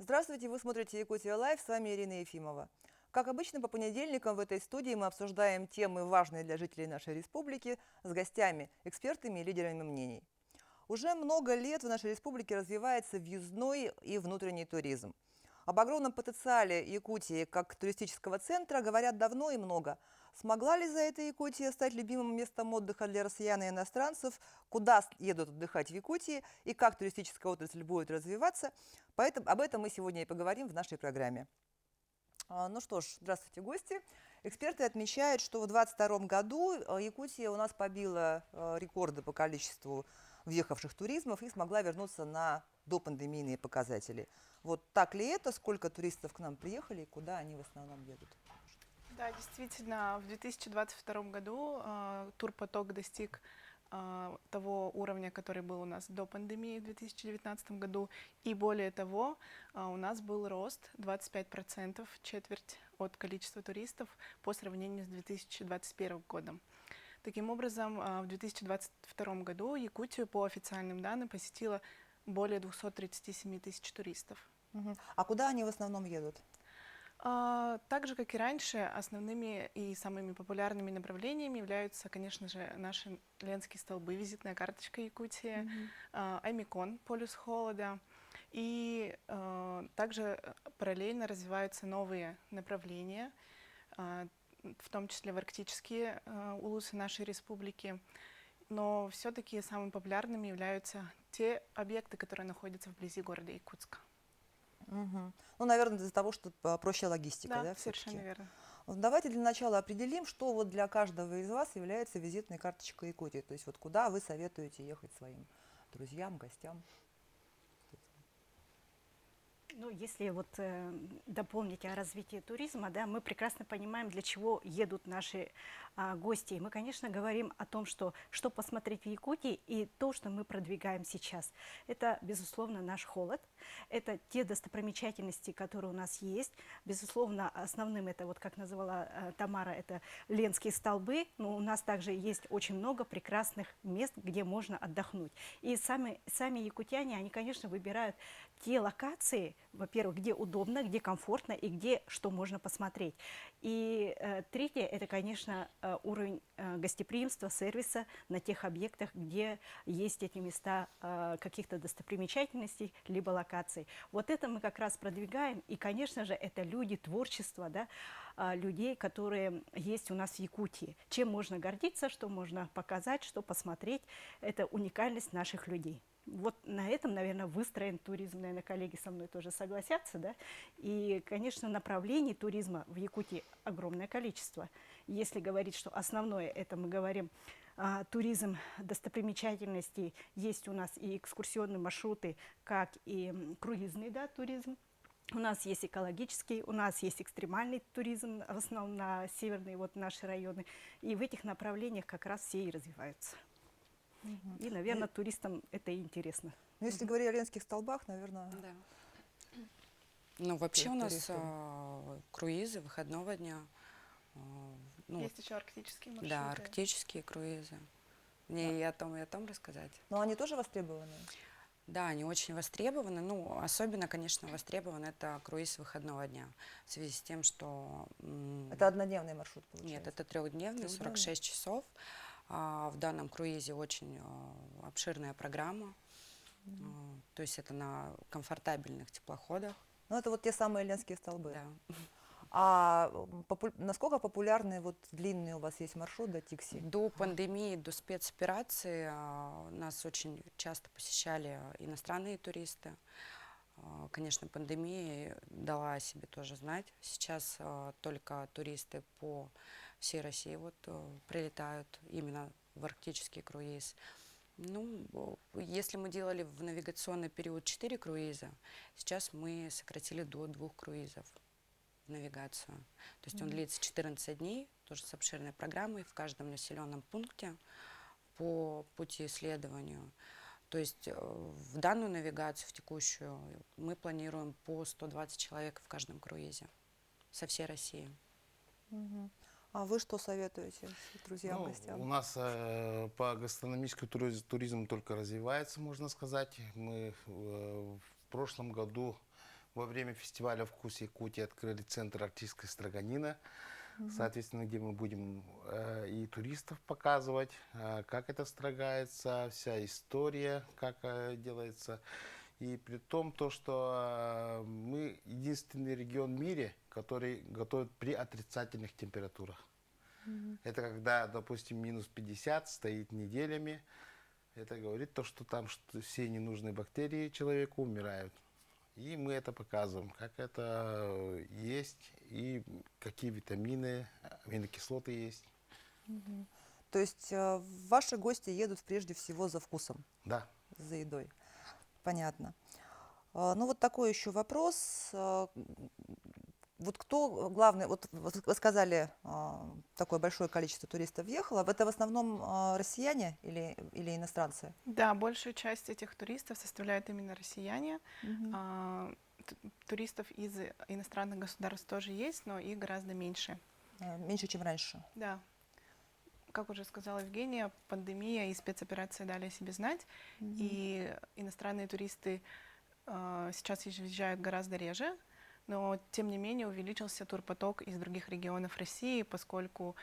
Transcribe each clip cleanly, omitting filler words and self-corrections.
Здравствуйте, вы смотрите Якутия Лайв, с вами Ирина Ефимова. Как обычно, по понедельникам в этой студии мы обсуждаем темы, важные для жителей нашей республики, с гостями, экспертами и лидерами мнений. Уже много лет в нашей республике развивается въездной и внутренний туризм. Об огромном потенциале Якутии как туристического центра говорят давно и много. Смогла ли за это Якутия стать любимым местом отдыха для россиян и иностранцев? Куда едут отдыхать в Якутии? И как туристическая отрасль будет развиваться? Поэтому об этом мы сегодня и поговорим в нашей программе. Ну что ж, здравствуйте, гости. Эксперты отмечают, что в 2022 году Якутия у нас побила рекорды по количеству въехавших туризмов и смогла вернуться на допандемийные показатели. Вот так ли это? Сколько туристов к нам приехали и куда они в основном едут? Да, действительно, в 2022 году турпоток достиг того уровня, который был у нас до пандемии в 2019 году. И более того, у нас был рост 25%, четверть от количества туристов по сравнению с 2021 годом. Таким образом, в 2022 году Якутию по официальным данным посетило более 237 тысяч туристов. А куда они в основном едут? Так же, как и раньше, основными и самыми популярными направлениями являются, конечно же, наши Ленские столбы, визитная карточка Якутии, Аймикон, полюс холода. И также параллельно развиваются новые направления, в том числе в арктические улусы нашей республики. Но все-таки самыми популярными являются те объекты, которые находятся вблизи города Якутска. Ну, наверное, из-за того, что проще логистика, да, Совершенно все-таки. верно. Давайте для начала определим, что вот для каждого из вас является визитной карточкой Якутии. То есть вот куда вы советуете ехать своим друзьям, гостям? Ну, если вот дополнить о развитии туризма, да, мы прекрасно понимаем, для чего едут наши гости. И мы, конечно, говорим о том, что посмотреть в Якутии и то, что мы продвигаем сейчас. Это, безусловно, наш холод, это те достопримечательности, которые у нас есть. Безусловно, основным это, вот как называла Тамара, это Ленские столбы, но у нас также есть очень много прекрасных мест, где можно отдохнуть. И сами якутяне, они, конечно, выбирают те локации, во-первых, где удобно, где комфортно и где что можно посмотреть. И третье, это, конечно, уровень гостеприимства, сервиса на тех объектах, где есть эти места каких-то достопримечательностей, либо локаций. Вот это мы как раз продвигаем. И, конечно же, это люди, творчество, да, людей, которые есть у нас в Якутии. Чем можно гордиться, что можно показать, что посмотреть. Это уникальность наших людей. Вот на этом, наверное, выстроен туризм, наверное, коллеги со мной тоже согласятся, да. И, конечно, направлений туризма в Якутии огромное количество. Если говорить, что основное, это мы говорим туризм достопримечательностей, есть у нас и экскурсионные маршруты, как и круизный, да, туризм. У нас есть экологический, у нас есть экстремальный туризм, в основном на северные вот наши районы. И в этих направлениях как раз все и развиваются. И, наверное, туристам это и интересно. Ну, если говорить о Ленских столбах, наверное... Да. Ну, вообще у нас туристы. круизы выходного дня. Ну, Есть еще арктические маршруты. да, арктические круизы. Мне и о том рассказать. Но они тоже востребованы? Да, они очень востребованы. Ну, особенно, конечно, востребован это круиз выходного дня. В связи с тем, что... Это однодневный маршрут, получается? Нет, это трехдневный, 46 часов. В данном круизе очень обширная программа. То есть это на комфортабельных теплоходах. Ну, это вот те самые Ленские столбы. Да. Насколько популярны вот длинный у вас есть маршрут до Тикси? До пандемии, до спецоперации нас очень часто посещали иностранные туристы. Конечно, пандемия дала о себе тоже знать. Сейчас только туристы по всей России вот прилетают именно в арктический круиз. Ну, если мы делали в навигационный период 4 круиза, сейчас мы сократили до 2 круизов в навигацию. То есть он длится 14 дней, тоже с обширной программой в каждом населенном пункте по пути исследованию. То есть в данную навигацию, в текущую, мы планируем по 120 человек в каждом круизе со всей России. А вы что советуете друзьям, гостям? У нас по гастрономическому туризму только развивается, можно сказать. Мы в прошлом году Во время фестиваля «Вкус Якутии» открыли центр артистской строганина, соответственно, где мы будем и туристов показывать, как это строгается, вся история, как делается. И при том, то, что мы единственный регион в мире, который готовит при отрицательных температурах. Это когда, допустим, минус 50 стоит неделями. Это говорит то, что там все ненужные бактерии человеку умирают. И мы это показываем, как это есть и какие витамины, аминокислоты есть. То есть ваши гости едут прежде всего за вкусом, Да. за едой. Понятно. Ну вот такой еще вопрос. Вот кто главный, вот вы сказали, такое большое количество туристов въехало, это в основном россияне или иностранцы? Да, большую часть этих туристов составляют именно россияне. Туристов из иностранных государств тоже есть, но их гораздо меньше. Меньше, чем раньше. Да. Как уже сказала Евгения, пандемия и спецоперации дали о себе знать, и иностранные туристы сейчас въезжают гораздо реже, но тем не менее увеличился турпоток из других регионов России, поскольку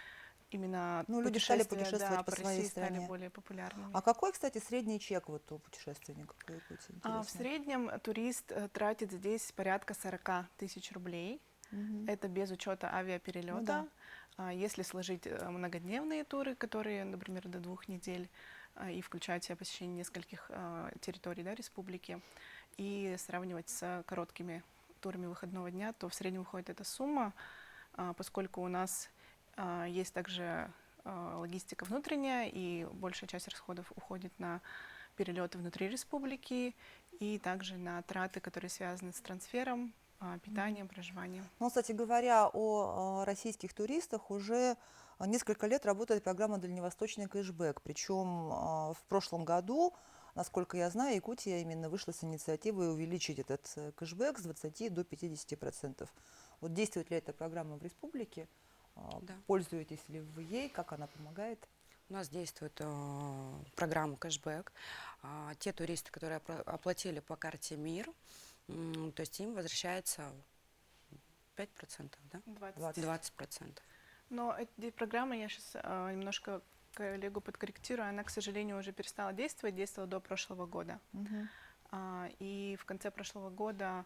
именно люди стали путешествия, путешествовать по по своей России стали стране. более популярными. А какой, кстати, средний чек вот у путешественников по Якутии? В Интересно. среднем турист тратит здесь порядка 40 тысяч рублей. Это без учета авиаперелета. Если сложить многодневные туры, которые, например, до 2 недель, и включать в себя посещение нескольких территорий, да, республики, и сравнивать с короткими турами выходного дня, то в среднем выходит эта сумма, поскольку у нас есть также логистика внутренняя, и большая часть расходов уходит на перелеты внутри республики и также на траты, которые связаны с трансфером, питанием, проживанием. Ну, кстати говоря, о российских туристах уже несколько лет работает программа «Дальневосточный кэшбэк». Причем в прошлом году, насколько я знаю, Якутия именно вышла с инициативой увеличить этот кэшбэк с 20 до 50%. Вот действует ли эта программа в республике? Да. Пользуетесь ли вы ей? Как она помогает? У нас действует программа кэшбэк. Те туристы, которые оплатили по карте МИР, то есть им возвращается 5%, да? 20%. Но эта программа, я сейчас немножко коллегу подкорректирую, она, к сожалению, уже перестала действовать, действовала до прошлого года. И в конце прошлого года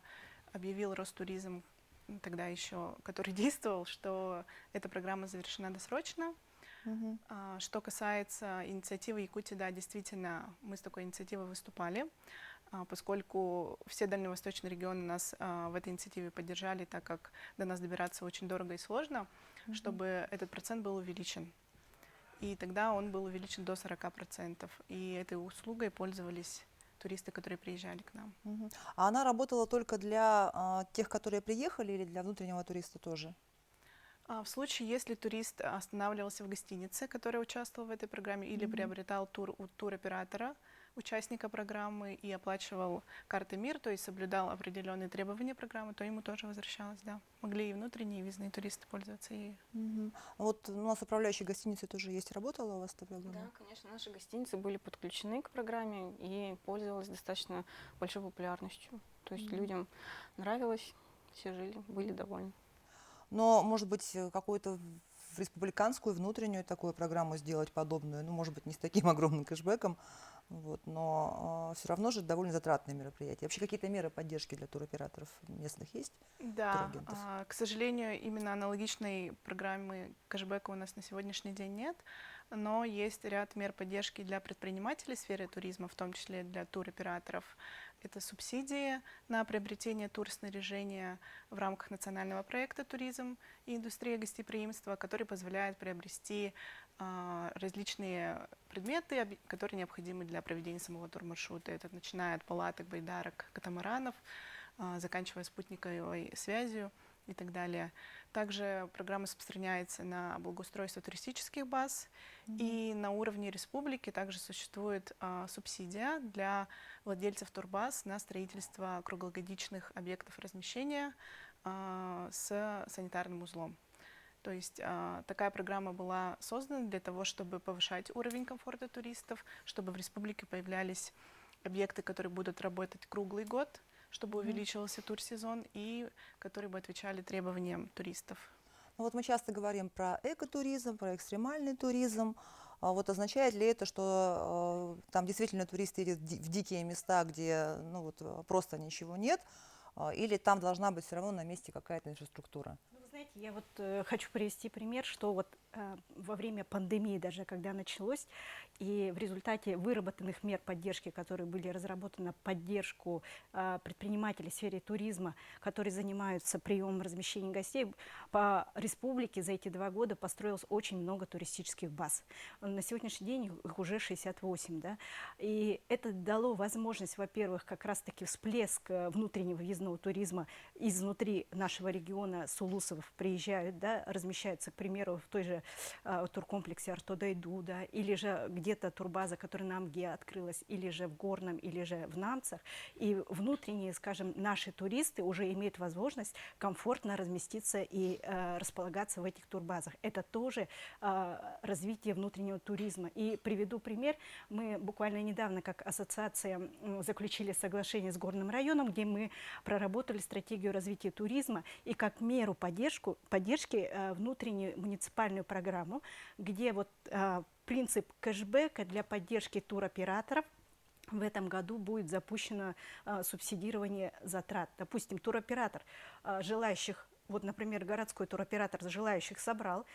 объявил Ростуризм, тогда еще, который действовал, что эта программа завершена досрочно. Что касается инициативы Якутии, да, действительно, мы с такой инициативой выступали, поскольку все дальневосточные регионы нас в этой инициативе поддержали, так как до нас добираться очень дорого и сложно, чтобы этот процент был увеличен. И тогда он был увеличен до 40%. И этой услугой пользовались туристы, которые приезжали к нам. А она работала только для тех, которые приехали, или для внутреннего туриста тоже? В случае, если турист останавливался в гостинице, которая участвовала в этой программе, или приобретал тур у туроператора, участника программы, и оплачивал картой МИР, то есть соблюдал определенные требования программы, то ему тоже возвращалось, да. Могли и внутренние, и въездные туристы пользоваться ею. Вот у нас управляющая гостиницы тоже есть. Работала у вас эта программа? Да, конечно, наши гостиницы были подключены к программе и пользовались достаточно большой популярностью. То есть людям нравилось, все жили, были довольны. Но, может быть, какую-то в республиканскую, внутреннюю такую программу сделать подобную, ну, может быть, не с таким огромным кэшбэком, вот, но все равно же довольно затратные мероприятия. Вообще какие-то меры поддержки для туроператоров местных есть? Да, турагентов? к сожалению, именно аналогичной программы кэшбэка у нас на сегодняшний день нет, но есть ряд мер поддержки для предпринимателей в сфере туризма, в том числе для туроператоров. Это субсидии на приобретение турснаряжения в рамках национального проекта «Туризм и индустрия гостеприимства», который позволяет приобрести различные предметы, которые необходимы для проведения самого турмаршрута. Это начиная от палаток, байдарок, катамаранов, заканчивая спутниковой связью и так далее. Также программа распространяется на благоустройство туристических баз, и на уровне республики также существует субсидия для владельцев турбаз на строительство круглогодичных объектов размещения с санитарным узлом. То есть такая программа была создана для того, чтобы повышать уровень комфорта туристов, чтобы в республике появлялись объекты, которые будут работать круглый год, чтобы увеличивался турсезон, и которые бы отвечали требованиям туристов. Ну вот мы часто говорим про экотуризм, про экстремальный туризм. Вот означает ли это, что там действительно туристы едут в дикие места, где ну, вот, просто ничего нет, или там должна быть все равно на месте какая-то инфраструктура? Ну, вы знаете, я вот хочу привести пример, что вот во время пандемии, даже когда началось, и в результате выработанных мер поддержки, которые были разработаны на поддержку предпринимателей в сфере туризма, которые занимаются приемом размещения гостей, по республике за эти 2 года построилось очень много туристических баз. На сегодняшний день их уже 68, да, и это дало возможность, во-первых, как раз-таки всплеск внутреннего въездного туризма изнутри нашего региона. С улусов приезжают, да, размещаются, к примеру, в той же туркомплексе Артодайду, да, или же где-то турбаза, которая на Амге открылась, или же в Горном, или же в Намцах. И внутренние, скажем, наши туристы уже имеют возможность комфортно разместиться и располагаться в этих турбазах. Это тоже развитие внутреннего туризма. И приведу пример. Мы буквально недавно, как ассоциация, заключили соглашение с Горным районом, где мы проработали стратегию развития туризма и как меру поддержки внутреннюю муниципальную программу, где вот принцип кэшбэка для поддержки туроператоров. В этом году будет запущено субсидирование затрат. Допустим, туроператор желающих, вот, например, городской туроператор желающих собрал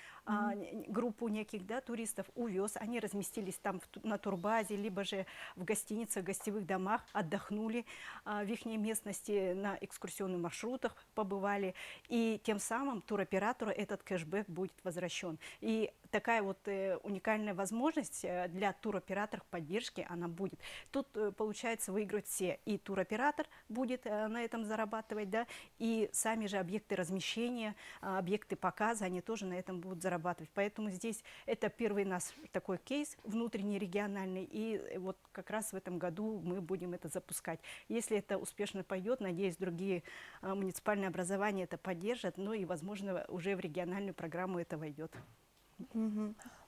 группу неких, да, туристов, увез, они разместились там на турбазе, либо же в гостиницах, гостевых домах, отдохнули в их местности, на экскурсионных маршрутах побывали, и тем самым туроператору этот кэшбэк будет возвращен. И такая вот уникальная возможность для туроператоров поддержки, она будет. Тут, получается, выигрывают все. И туроператор будет на этом зарабатывать, да, и сами же объекты размещения, объекты показа, они тоже на этом будут зарабатывать. Поэтому здесь это первый наш такой кейс внутренний, региональный, и вот как раз в этом году мы будем это запускать. Если это успешно пойдет, надеюсь, другие муниципальные образования это поддержат, ну и, возможно, уже в региональную программу это войдет.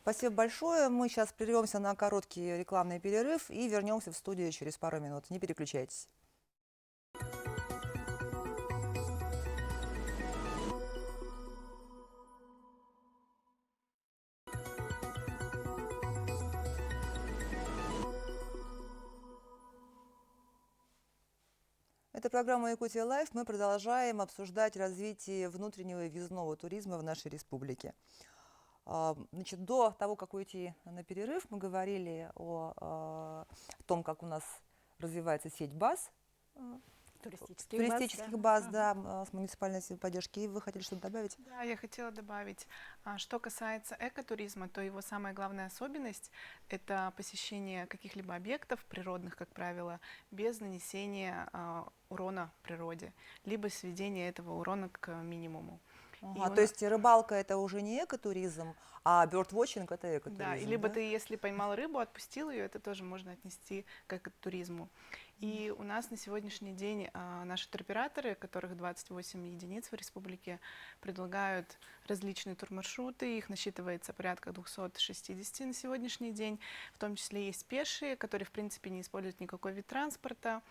Спасибо большое. Мы сейчас прервемся на короткий рекламный перерыв и вернемся в студию через пару минут. Не переключайтесь. Это программа «Якутия Лайф». Мы продолжаем обсуждать развитие внутреннего и въездного туризма в нашей республике. Значит, до того, как уйти на перерыв, мы говорили о том, как у нас развивается сеть баз, туристических баз, да, с муниципальной поддержки. И вы хотели что-то добавить? Да, я хотела добавить, что касается экотуризма, то его самая главная особенность – это посещение каких-либо объектов природных, как правило, без нанесения урона природе, либо сведения этого урона к минимуму. То есть рыбалка – это уже не экотуризм, а бёрдвотчинг – это экотуризм, да? И либо ты, если поймал рыбу, отпустил ее, это тоже можно отнести к экотуризму. И у нас на сегодняшний день наши туроператоры, которых 28 единиц в республике, предлагают различные турмаршруты, их насчитывается порядка 260 на сегодняшний день, в том числе есть пешие, которые в принципе не используют никакой вид транспорта,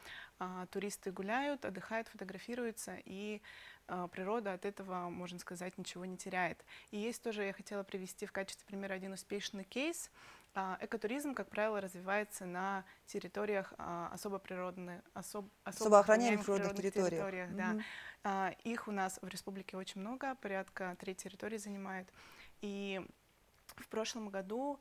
туристы гуляют, отдыхают, фотографируются, и природа от этого, можно сказать, ничего не теряет. И есть тоже, я хотела привести в качестве примера один успешный кейс. Экотуризм, как правило, развивается на территориях особо охраняемых природных территориях. Да. Их у нас в республике очень много, порядка 3 территорий занимает. И в прошлом году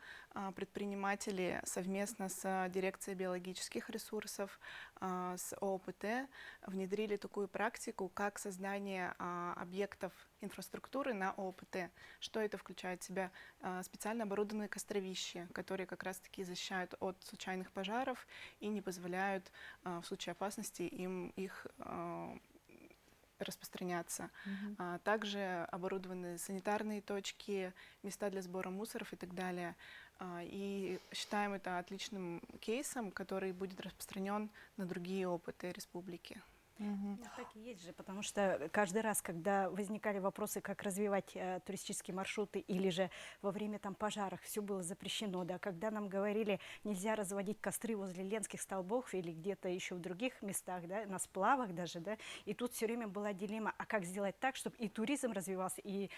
предприниматели совместно с Дирекцией биологических ресурсов, с ООПТ внедрили такую практику, как создание объектов инфраструктуры на ООПТ. Что это включает в себя? Специально оборудованные костровища, которые как раз-таки защищают от случайных пожаров и не позволяют в случае опасности их распространяться. Также оборудованы санитарные точки, места для сбора мусоров и так далее. И считаем это отличным кейсом, который будет распространен на другие опыты республики. Мгм. Ну, так и есть же, потому что каждый раз, когда возникали вопросы, как развивать туристические маршруты, или же во время там пожаров, все было запрещено, да, когда нам говорили, нельзя разводить костры возле Ленских столбов или где-то еще в других местах, да, на сплавах даже, да, и тут все время была дилемма, а как сделать так, чтобы и туризм развивался, и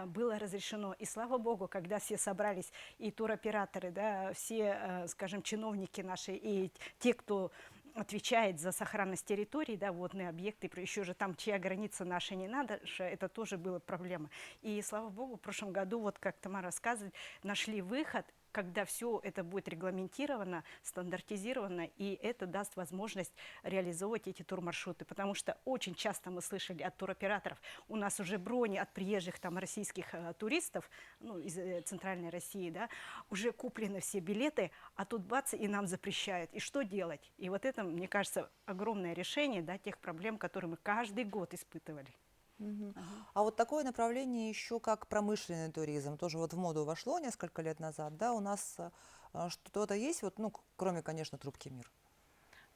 было разрешено. И слава богу, когда все собрались, и туроператоры, да, все, скажем, чиновники наши, и те, кто отвечает за сохранность территории, да, водные объекты, еще же там, чья граница наша не надо, это тоже была проблема. И слава богу, в прошлом году, вот как Тамара рассказывает, нашли выход, когда все это будет регламентировано, стандартизировано, и это даст возможность реализовывать эти турмаршруты. Потому что очень часто мы слышали от туроператоров, у нас уже брони от приезжих там российских туристов, ну, из центральной России, да, уже куплены все билеты, а тут бац, и нам запрещают. И что делать? И вот это, мне кажется, огромное решение, да, тех проблем, которые мы каждый год испытывали. Мгм. А вот такое направление еще как промышленный туризм, тоже вот в моду вошло несколько лет назад, да, у нас что-то есть, вот, ну, кроме, конечно, трубки «Мир».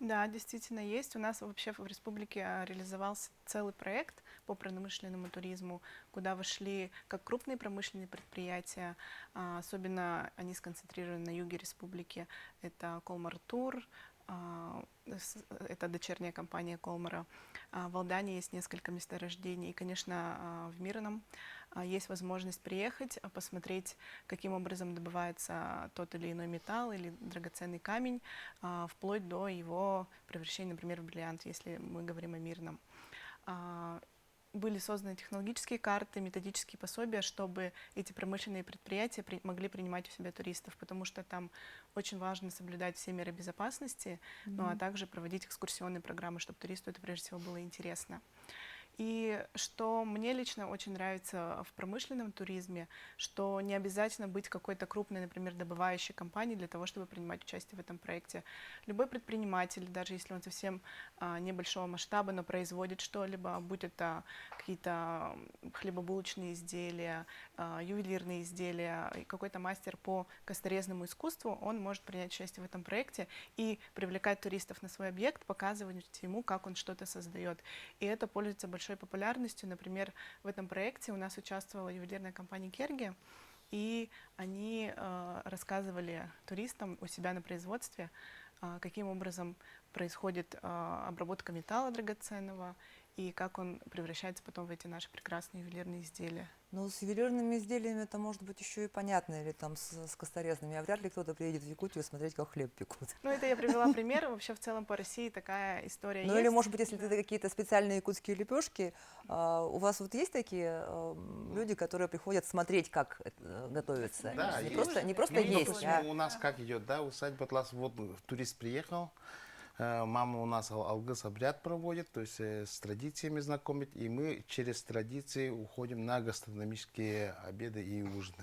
Да, действительно есть. У нас вообще в республике реализовался целый проект по промышленному туризму, куда вошли как крупные промышленные предприятия, особенно они сконцентрированы на юге республики. Это Колмар Тур, это дочерняя компания Колмара. В Алдане есть несколько месторождений. И, конечно, в Мирном есть возможность приехать, посмотреть, каким образом добывается тот или иной металл или драгоценный камень, вплоть до его превращения, например, в бриллиант, если мы говорим о Мирном. Были созданы технологические карты, методические пособия, чтобы эти промышленные предприятия могли принимать у себя туристов, потому что там очень важно соблюдать все меры безопасности, ну а также проводить экскурсионные программы, чтобы туристу это прежде всего было интересно. И что мне лично очень нравится в промышленном туризме, что не обязательно быть какой-то крупной, например, добывающей компанией для того, чтобы принимать участие в этом проекте. Любой предприниматель, даже если он совсем небольшого масштаба, но производит что-либо, будь это какие-то хлебобулочные изделия, ювелирные изделия, какой-то мастер по косторезному искусству, он может принять участие в этом проекте и привлекать туристов на свой объект, показывать ему, как он что-то создает. И это пользуется большой популярностью. Например, в этом проекте у нас участвовала ювелирная компания Керги, и они рассказывали туристам у себя на производстве, каким образом происходит обработка металла драгоценного и как он превращается потом в эти наши прекрасные ювелирные изделия. Ну, с ювелирными изделиями это может быть еще и понятно, или там с косторезными, а вряд ли кто-то приедет в Якутию смотреть, как хлеб пекут. Ну, это я привела пример. Вообще, в целом, по России такая история есть. Ну, или, может быть, если Да. это какие-то специальные якутские лепешки, у вас вот есть такие люди, которые приходят смотреть, как это готовится? Да, не, есть. просто, не просто Ну, есть, допустим, а... у нас как идет, да, усадьба Атлас, вот турист приехал, мама у нас алгыс обряд проводит, то есть с традициями знакомит, и мы через традиции уходим на гастрономические обеды и ужины.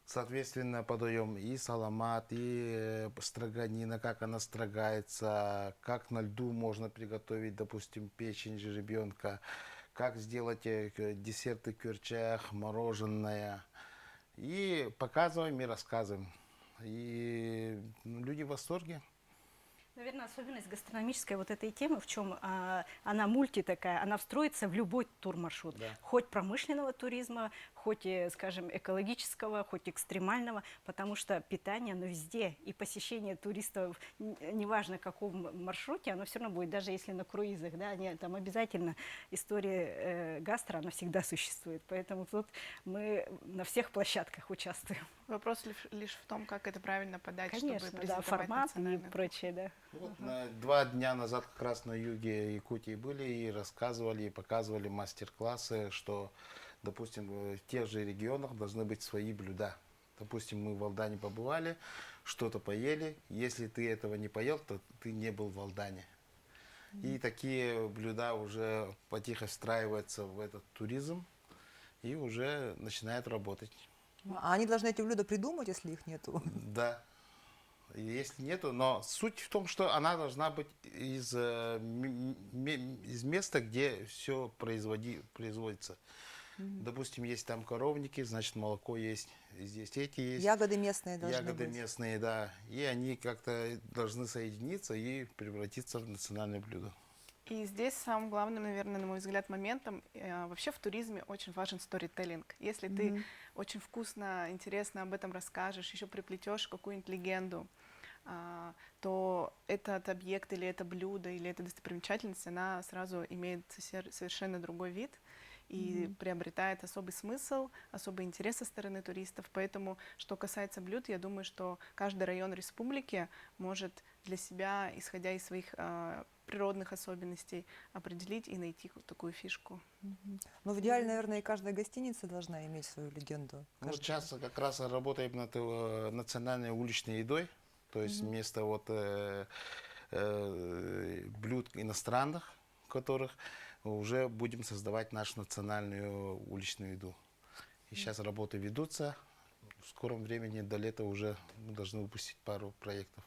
Соответственно, подаем и саламат, и строганина, как она строгается, как на льду можно приготовить, допустим, печень жеребенка, как сделать десерты кюрчах, мороженое. И показываем, и рассказываем. И люди в восторге. Наверное, особенность гастрономической вот этой темы, в чем она мульти такая, она встроится в любой турмаршрут. Да. Хоть промышленного туризма, хоть, скажем, экологического, хоть экстремального, потому что питание, оно везде. И посещение туристов, неважно в каком маршруте, оно все равно будет, даже если на круизах, да, там обязательно история гастро, она всегда существует. Поэтому тут мы на всех площадках участвуем. Вопрос лишь в том, как это правильно подать, Конечно, чтобы да, презентовать формат и национальную прочее, да. Вот 2 дня назад как раз на юге Якутии были и рассказывали, и показывали мастер-классы, что, допустим, в тех же регионах должны быть свои блюда. Допустим, мы в Алдане побывали, что-то поели. Если ты этого не поел, то ты не был в Алдане. И такие блюда уже потихо встраиваются в этот туризм и уже начинают работать. А они должны эти блюда придумать, если их нету? Да. И если нету, но суть в том, что она должна быть из места, где все производится. Допустим, есть там коровники, значит, молоко есть, здесь эти есть. Ягоды местные должны Ягоды быть. местные, да. И они как-то должны соединиться и превратиться в национальное блюдо. И здесь самым главным, наверное, на мой взгляд, моментом вообще в туризме очень важен сторителлинг. Если ты очень вкусно, интересно об этом расскажешь, еще приплетешь какую-нибудь легенду, то этот объект или это блюдо или эта достопримечательность, она сразу имеет совершенно другой вид и приобретает особый смысл, особый интерес со стороны туристов. Поэтому, что касается блюд, я думаю, что каждый район республики может для себя, исходя из своих природных особенностей, определить и найти такую фишку. Ну, в идеале, наверное, и каждая гостиница должна иметь свою легенду. Ну, Каждая. сейчас как раз работаем над национальной уличной едой, то есть вместо вот блюд иностранных, которых уже будем создавать нашу национальную уличную еду. И сейчас работы ведутся. В скором времени до лета уже мы должны выпустить пару проектов.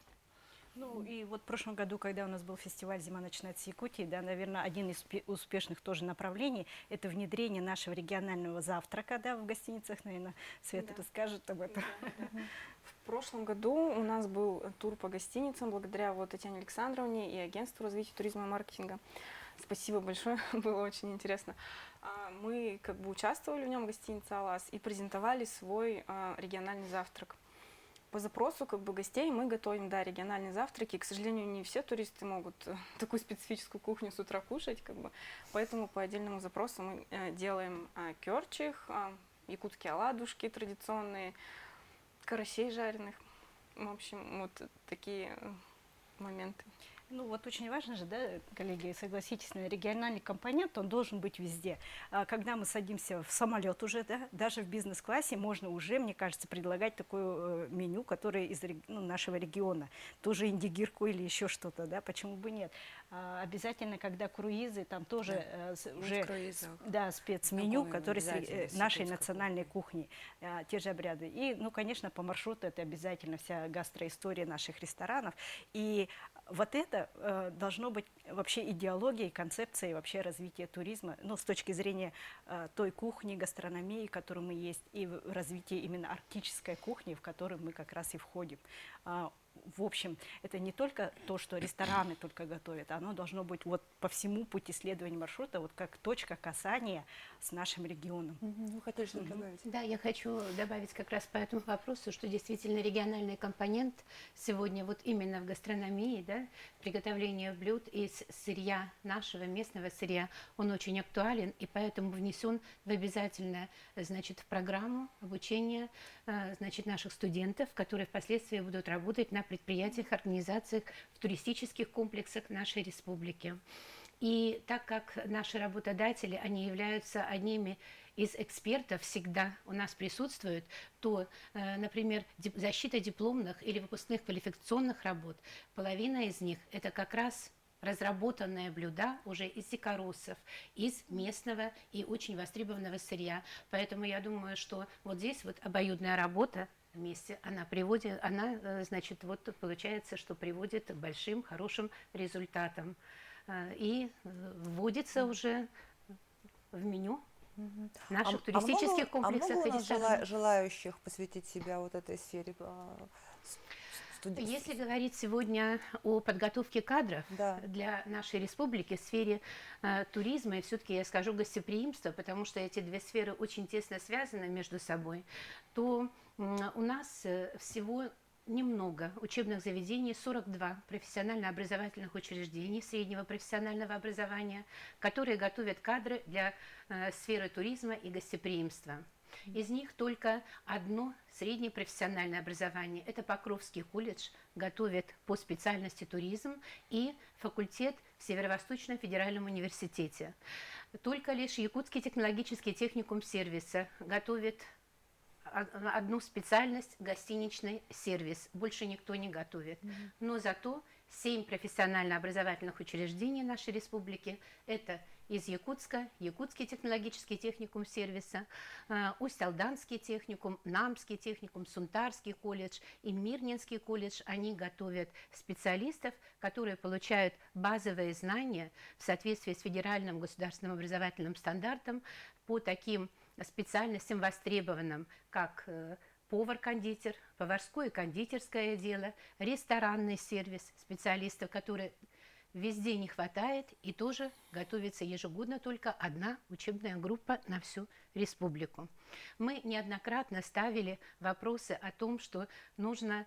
Ну и вот в прошлом году, когда у нас был фестиваль «Зима начинается с Якутии», да, наверное, один из успешных тоже направлений – это внедрение нашего регионального завтрака, да, в гостиницах, наверное, Света расскажет об этом. В прошлом году у нас был тур по гостиницам благодаря вот Татьяне Александровне и агентству развития туризма и маркетинга. Спасибо большое, было очень интересно. Мы как бы участвовали в нем, гостиница «Алас», и презентовали свой региональный завтрак. По запросу как бы гостей мы готовим, да, региональные завтраки. К сожалению, не все туристы могут такую специфическую кухню с утра кушать, как бы. Поэтому по отдельному запросу мы делаем кёрчих, якутские оладушки традиционные, карасей жареных. В общем, вот такие моменты. Ну вот очень важно же, да, коллеги, согласитесь, региональный компонент, он должен быть везде. Когда мы садимся в самолет уже, да, даже в бизнес-классе можно уже, мне кажется, предлагать такое меню, которое из нашего региона. Тоже индигирку или еще что-то, да, почему бы нет. Обязательно, когда круизы, там тоже уже да, спецменю, который с нашей национальной кухни, те же обряды. И, ну, конечно, по маршруту это обязательно вся гастроистория наших ресторанов. И вот это должно быть вообще идеологией, концепцией вообще развития туризма, ну, с точки зрения той кухни, гастрономии, которую мы есть, и развития именно арктической кухни, в которую мы как раз и входим. В общем, это не только то, что рестораны только готовят, оно должно быть вот по всему пути следования маршрута, вот как точка касания с нашим регионом. Вы хотели что-то добавить? Да, я хочу добавить как раз по этому вопросу, что действительно региональный компонент сегодня вот именно в гастрономии, да, приготовление блюд из сырья, нашего местного сырья, он очень актуален и поэтому внесен в обязательно, значит, в программу обучения, значит, наших студентов, которые впоследствии будут работать на предприятиях, организациях, в туристических комплексах нашей республики. И так как наши работодатели, они являются одними из экспертов, всегда у нас присутствуют, то, например, защита дипломных или выпускных квалификационных работ, половина из них это как раз разработанные блюда уже из дикоросов, из местного и очень востребованного сырья. Поэтому я думаю, что вот здесь вот обоюдная работа вместе, она приводит, она, значит, вот получается, что приводит к большим, хорошим результатам. И вводится уже в меню наших туристических комплексах много и у нас ресторанов. желающих посвятить себя вот этой сфере? Если говорить сегодня о подготовке кадров Да. для нашей республики в сфере туризма, и все-таки я скажу гостеприимства, потому что эти две сферы очень тесно связаны между собой, то у нас всего немного учебных заведений, 42 профессионально-образовательных учреждений среднего профессионального образования, которые готовят кадры для сферы туризма и гостеприимства. Из них только одно среднее профессиональное образование. Это Покровский колледж, готовит по специальности туризм, и факультет в Северо-Восточном федеральном университете. Только лишь Якутский технологический техникум сервиса готовит одну специальность – гостиничный сервис. Больше никто не готовит. Но зато 7 профессионально-образовательных учреждений нашей республики – это из Якутска, Якутский технологический техникум сервиса, Усть-Алданский техникум, Намский техникум, Сунтарский колледж и Мирнинский колледж. Они готовят специалистов, которые получают базовые знания в соответствии с федеральным государственным образовательным стандартом по таким специальностям востребованным, как повар-кондитер, поварское и кондитерское дело, ресторанный сервис, специалистов, которые везде не хватает, и тоже готовится ежегодно только одна учебная группа на всю республику. Мы неоднократно ставили вопросы о том, что нужно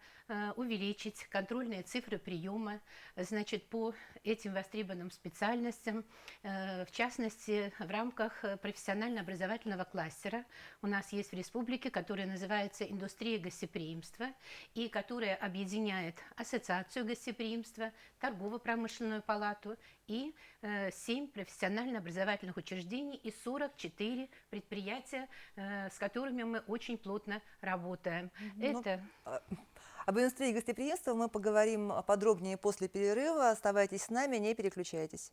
увеличить контрольные цифры приема, значит, по этим востребованным специальностям, в частности, в рамках профессионально-образовательного кластера. У нас есть в республике, который называется «Индустрия гостеприимства», и которая объединяет Ассоциацию гостеприимства, Торгово-промышленную палату и 7 профессионально-образовательных учреждений и 44 предприятия, с которыми мы очень плотно работаем. Ну, Это Об индустрии гостеприимства мы поговорим подробнее после перерыва. Оставайтесь с нами, не переключайтесь.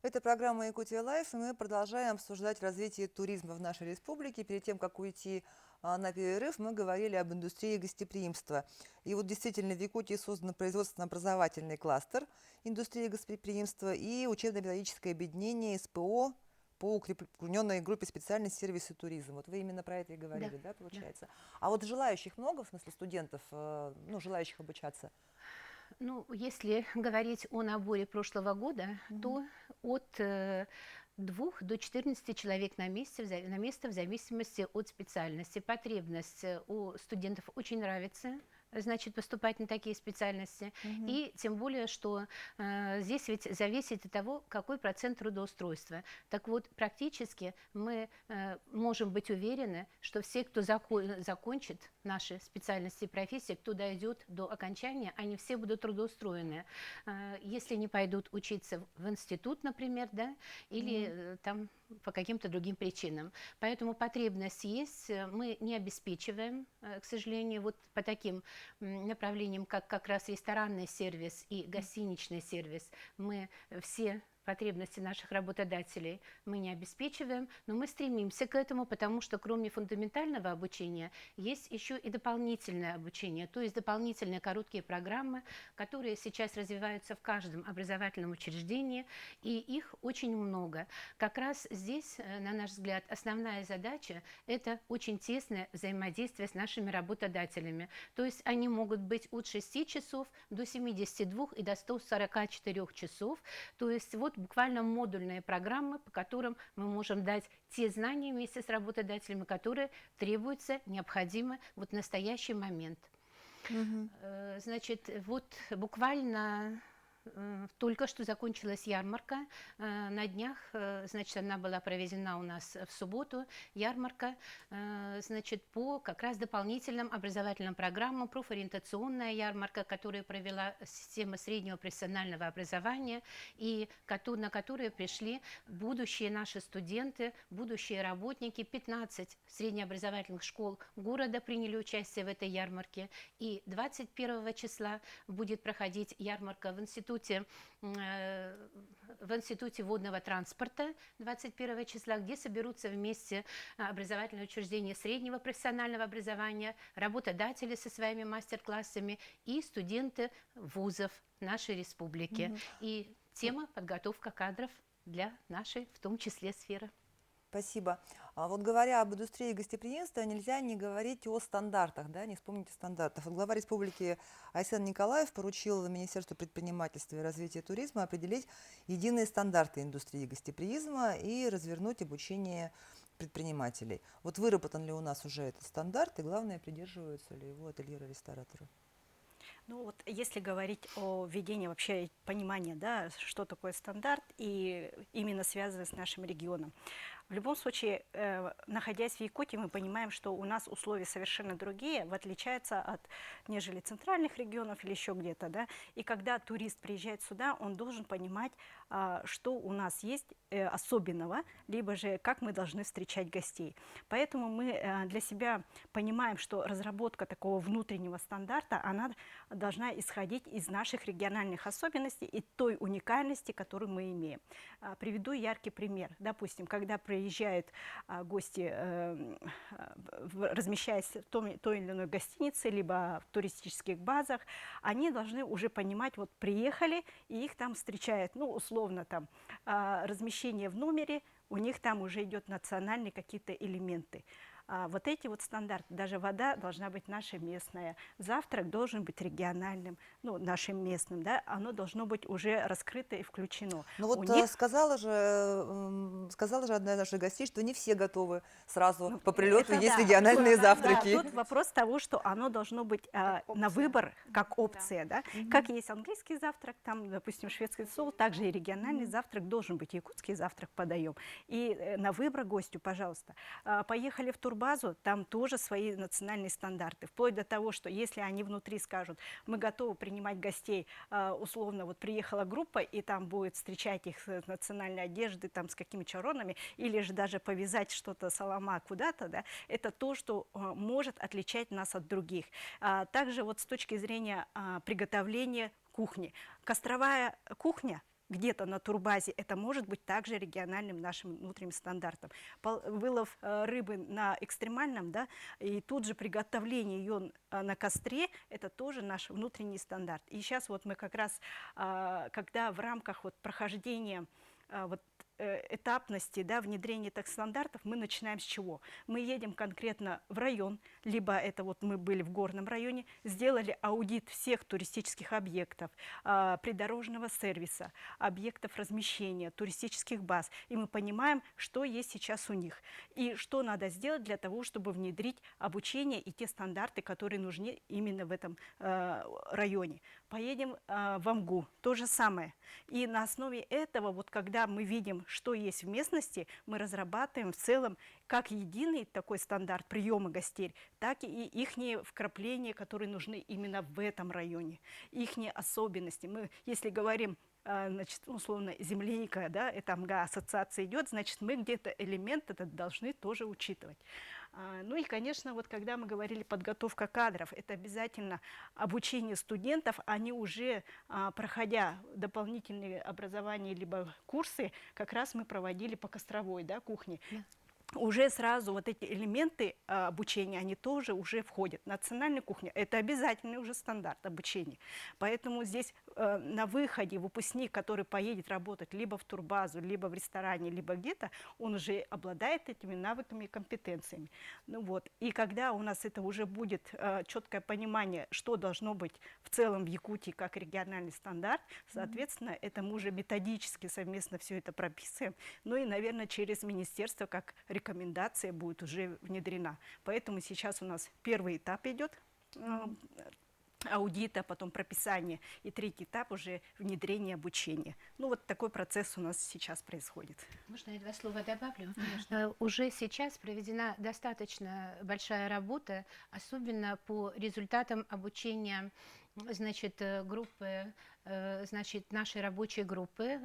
Это программа «Якутия Лайф», и мы продолжаем обсуждать развитие туризма в нашей республике. Перед тем, как уйти на перерыв, мы говорили об индустрии гостеприимства. И вот действительно в Якутии создан производственно-образовательный кластер индустрии гостеприимства и учебно-педагогическое объединение СПО по укрепленной группе специальность сервис и туризм. Вот вы именно про это и говорили, да, получается? А вот желающих много, в смысле студентов, ну, желающих обучаться? Ну, если говорить о наборе прошлого года, то от 2 до 14 человек на место в зависимости от специальности. Потребность у студентов очень нравится, значит, поступать на такие специальности. И тем более, что здесь ведь зависит от того, какой процент трудоустройства. Так вот, практически мы можем быть уверены, что все, кто закончит наши специальности и профессии, кто дойдет до окончания, они все будут трудоустроены. Если не пойдут учиться в институт, например, да, или там по каким-то другим причинам. Поэтому потребность есть, мы не обеспечиваем, к сожалению, вот по таким направлениям, как раз ресторанный сервис и гостиничный сервис, мы все потребности наших работодателей мы не обеспечиваем, но мы стремимся к этому, потому что кроме фундаментального обучения есть еще и дополнительное обучение, то есть дополнительные короткие программы, которые сейчас развиваются в каждом образовательном учреждении, и их очень много. Как раз здесь, на наш взгляд, основная задача – это очень тесное взаимодействие с нашими работодателями. То есть они могут быть от 6 часов до 72 и до 144 часов, то есть вот буквально модульные программы, по которым мы можем дать те знания вместе с работодателями, которые требуются, необходимы вот в настоящий момент. Значит, вот буквально только что закончилась ярмарка. На днях, значит, она была проведена у нас в субботу. Ярмарка, значит, по как раз дополнительным образовательным программам, профориентационная ярмарка, которую провела система среднего профессионального образования, и на которую пришли будущие наши студенты, будущие работники. 15 среднеобразовательных школ города приняли участие в этой ярмарке. И 21 числа будет проходить ярмарка в Институте водного транспорта 21 числа, где соберутся вместе образовательные учреждения среднего профессионального образования, работодатели со своими мастер-классами и студенты вузов нашей республики. И тема подготовка кадров для нашей, в том числе, сферы. Спасибо. А вот говоря об индустрии гостеприимства, нельзя не говорить о стандартах, да, не вспомнить о стандартах. Вот глава республики Айсен Николаев поручил Министерству предпринимательства и развития туризма определить единые стандарты индустрии гостеприимства и развернуть обучение предпринимателей. Вот выработан ли у нас уже этот стандарт, и главное, придерживаются ли его ательеры-рестораторы? Ну вот если говорить о введении вообще понимания, да, что такое стандарт и именно связано с нашим регионом. В любом случае, находясь в Якутии, мы понимаем, что у нас условия совершенно другие, отличаются от нежели центральных регионов или еще где-то, да. И когда турист приезжает сюда, он должен понимать, что у нас есть особенного, либо же как мы должны встречать гостей. Поэтому мы для себя понимаем, что разработка такого внутреннего стандарта, она должна исходить из наших региональных особенностей и той уникальности, которую мы имеем. Приведу яркий пример. Допустим, когда приезжают гости, размещаясь в той или иной гостинице, либо в туристических базах, они должны уже понимать, вот приехали, и их там встречают, ну, условно, там, размещение в номере, у них там уже идет национальные какие-то элементы. Вот эти вот стандарты, даже вода должна быть наша местная, завтрак должен быть региональным, ну, нашим местным, да, оно должно быть уже раскрыто и включено. Ну вот У них, сказала же одна из наших гостей, что не все готовы сразу ну, по прилету это есть да, региональные да, завтраки. тут вопрос того, что оно должно быть на опция. выбор, как опция, да. Как есть английский завтрак, там, допустим, шведский стол, также и региональный завтрак должен быть, якутский завтрак подаем. И на выбор гостю, пожалуйста. Поехали в турбазу, там тоже свои национальные стандарты, вплоть до того, что если они внутри скажут, мы готовы принимать гостей, условно, вот приехала группа, и там будет встречать их с национальной одеждой, там, с какими чаронами, или же даже повязать что-то салама куда-то, да, это то, что может отличать нас от других. Также вот с точки зрения приготовления кухни. Костровая кухня где-то на турбазе, это может быть также региональным нашим внутренним стандартом. Вылов рыбы на экстремальном, да, и тут же приготовление ее на костре, это тоже наш внутренний стандарт. И сейчас вот мы как раз, когда в рамках вот прохождения вот этапности, да, внедрения этих стандартов, мы начинаем с чего? Мы едем конкретно в район, либо это вот мы были в горном районе, сделали аудит всех туристических объектов, придорожного сервиса, объектов размещения, туристических баз, и мы понимаем, что есть сейчас у них, и что надо сделать для того, чтобы внедрить обучение и те стандарты, которые нужны именно в этом районе. Поедем в Амгу, то же самое. И на основе этого, вот когда мы видим, что есть в местности, мы разрабатываем в целом как единый такой стандарт приема гостей, так и их вкрапления, которые нужны именно в этом районе, их особенности. Мы, если говорим, значит, условно, земляника, да, это АМГА, ассоциация идет, значит, мы где-то элемент этот должны тоже учитывать. Ну и, конечно, вот когда мы говорили подготовка кадров, это обязательно обучение студентов, они уже, проходя дополнительные образования либо курсы, как раз мы проводили по костровой, да, кухне. Уже сразу вот эти элементы обучения, они тоже уже входят. Национальная кухня – это обязательный уже стандарт обучения. Поэтому здесь на выходе выпускник, который поедет работать либо в турбазу, либо в ресторане, либо где-то, он уже обладает этими навыками и компетенциями. Ну вот. И когда у нас это уже будет четкое понимание, что должно быть в целом в Якутии как региональный стандарт, соответственно, это мы уже методически совместно все это прописываем. Ну и, наверное, через министерство как рекомендация будет уже внедрена. Поэтому сейчас у нас первый этап идет аудита, потом прописание, и третий этап уже внедрение обучения. Ну вот такой процесс у нас сейчас происходит. Можно я 2 слова добавлю? Уже сейчас проведена достаточно большая работа, особенно по результатам обучения, значит, группы, значит, нашей рабочей группы,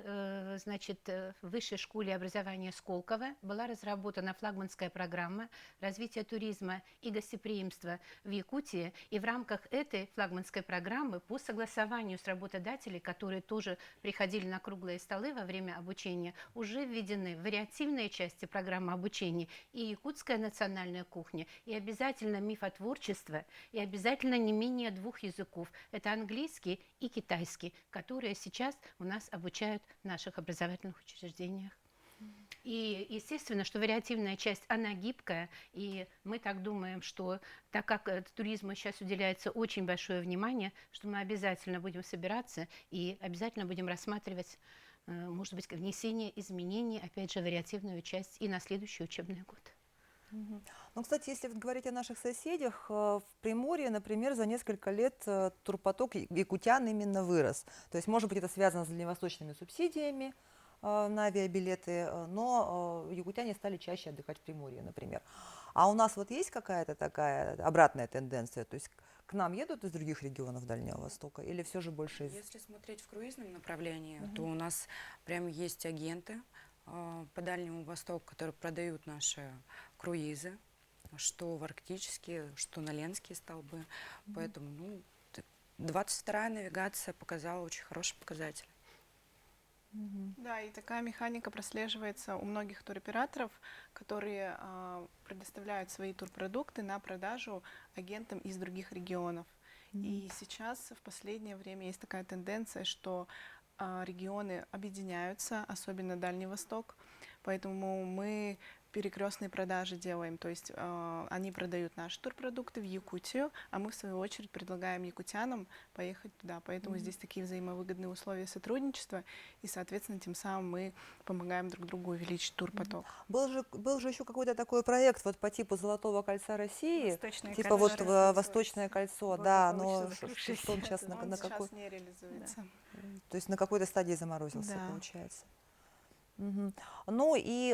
значит, в Высшей школе образования Сколково была разработана флагманская программа развития туризма и гостеприимства в Якутии. И в рамках этой флагманской программы по согласованию с работодателями, которые тоже приходили на круглые столы во время обучения, уже введены вариативные части программы обучения и якутская национальная кухня, и обязательно мифотворчество, и обязательно не менее 2 языков. Это английский и китайский, которые сейчас у нас обучают в наших образовательных учреждениях. И естественно, что вариативная часть, она гибкая, и мы так думаем, что так как туризму сейчас уделяется очень большое внимание, что мы обязательно будем собираться и обязательно будем рассматривать, может быть, внесение изменений, опять же, вариативную часть и на следующий учебный год. Ну, кстати, если говорить о наших соседях, в Приморье, например, за несколько лет турпоток якутян именно вырос. То есть, может быть, это связано с дальневосточными субсидиями на авиабилеты, но якутяне стали чаще отдыхать в Приморье, например. А у нас вот есть какая-то такая обратная тенденция? То есть к нам едут из других регионов Дальнего Востока или все же больше из... Если смотреть в круизном направлении, то у нас прям есть агенты по Дальнему Востоку, которые продают наши круизы, что в арктические, что на Ленские столбы. Поэтому, ну, 22-я навигация показала очень хороший показатель. Да, и такая механика прослеживается у многих туроператоров, которые предоставляют свои турпродукты на продажу агентам из других регионов. И сейчас в последнее время есть такая тенденция, что регионы объединяются, особенно Дальний Восток, поэтому мы перекрестные продажи делаем, то есть они продают наши турпродукты в Якутию, а мы в свою очередь предлагаем якутянам поехать туда, поэтому здесь такие взаимовыгодные условия сотрудничества, и, соответственно, тем самым мы помогаем друг другу увеличить турпоток. Был же еще какой-то такой проект вот по типу Золотого кольца России, Восточное типа кольцо вот реализуется. Восточное кольцо, да, Благополучно но что закрывшееся. он сейчас Он на какой, сейчас не реализуется. то есть на какой-то стадии заморозился, Да. получается. Ну и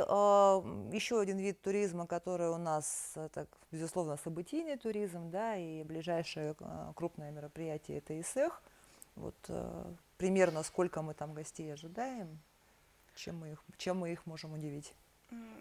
еще один вид туризма, который у нас, это, безусловно, событийный туризм, да, и ближайшее крупное мероприятие – это ИСЭХ. Вот примерно сколько мы там гостей ожидаем, чем мы их можем удивить?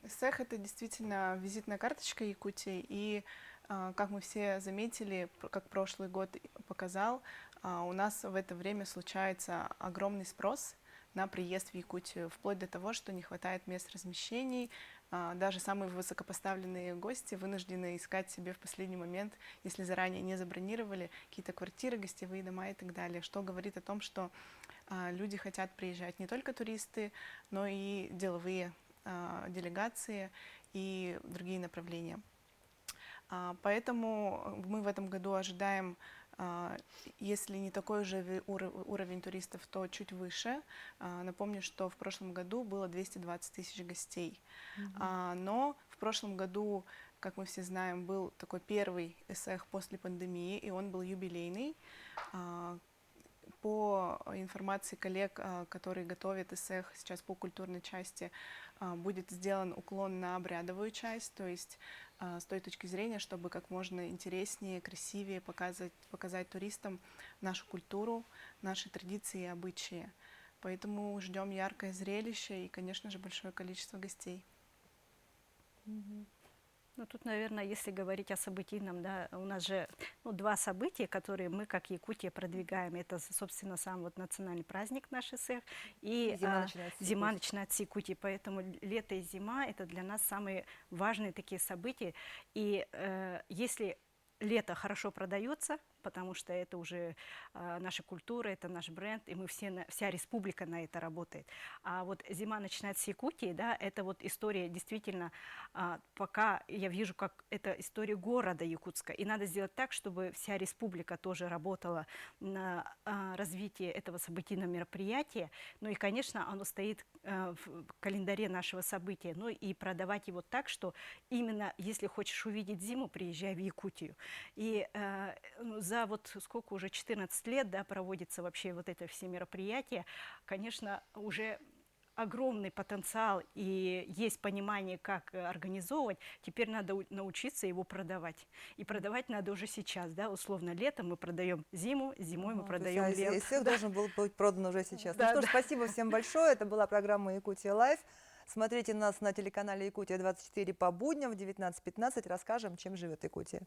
СЭХ — это действительно визитная карточка Якутии, и, как мы все заметили, как прошлый год показал, у нас в это время случается огромный спрос на приезд в Якутию, вплоть до того, что не хватает мест размещений. Даже самые высокопоставленные гости вынуждены искать себе в последний момент, если заранее не забронировали, какие-то квартиры, гостевые дома и так далее, что говорит о том, что люди хотят приезжать, не только туристы, но и деловые делегации и другие направления. Поэтому мы в этом году ожидаем, если не такой же уровень туристов, то чуть выше. Напомню, что в прошлом году было 220 тысяч гостей. Но в прошлом году, как мы все знаем, был такой первый ЭСЭХ после пандемии, и он был юбилейный. По информации коллег, которые готовят ЭСЭХ сейчас по культурной части, будет сделан уклон на обрядовую часть, то есть с той точки зрения, чтобы как можно интереснее, красивее показать туристам нашу культуру, наши традиции и обычаи. Поэтому ждем яркое зрелище и, конечно же, большое количество гостей. Ну, тут, наверное, если говорить о событийном, да, у нас же два события, которые мы, как Якутия, продвигаем. Это, собственно, сам вот национальный праздник наш ИСЭХ и зима начинается с Якутии. Поэтому лето и зима – это для нас самые важные такие события. И если лето хорошо продается, потому что это уже наша культура, это наш бренд, и мы вся республика на это работает. А вот зима начинается с Якутии, да, это вот история действительно, пока я вижу, как это история города Якутска, и надо сделать так, чтобы вся республика тоже работала на развитие этого событийного мероприятия, ну и, конечно, оно стоит в календаре нашего события, ну и продавать его так, что именно, если хочешь увидеть зиму, приезжай в Якутию. И за вот сколько уже 14 лет, да, проводится вообще вот это все мероприятия, конечно, уже огромный потенциал и есть понимание, как организовывать. Теперь надо научиться его продавать. И продавать надо уже сейчас, да, условно, летом мы продаем зиму, зимой мы продаем лето. ИСЭХ должен был быть продан уже сейчас. Да, Ну что ж, спасибо всем большое. Это была программа «Якутия Лайв». Смотрите нас на телеканале «Якутия 24» по будням в 19:15. Расскажем, чем живет Якутия.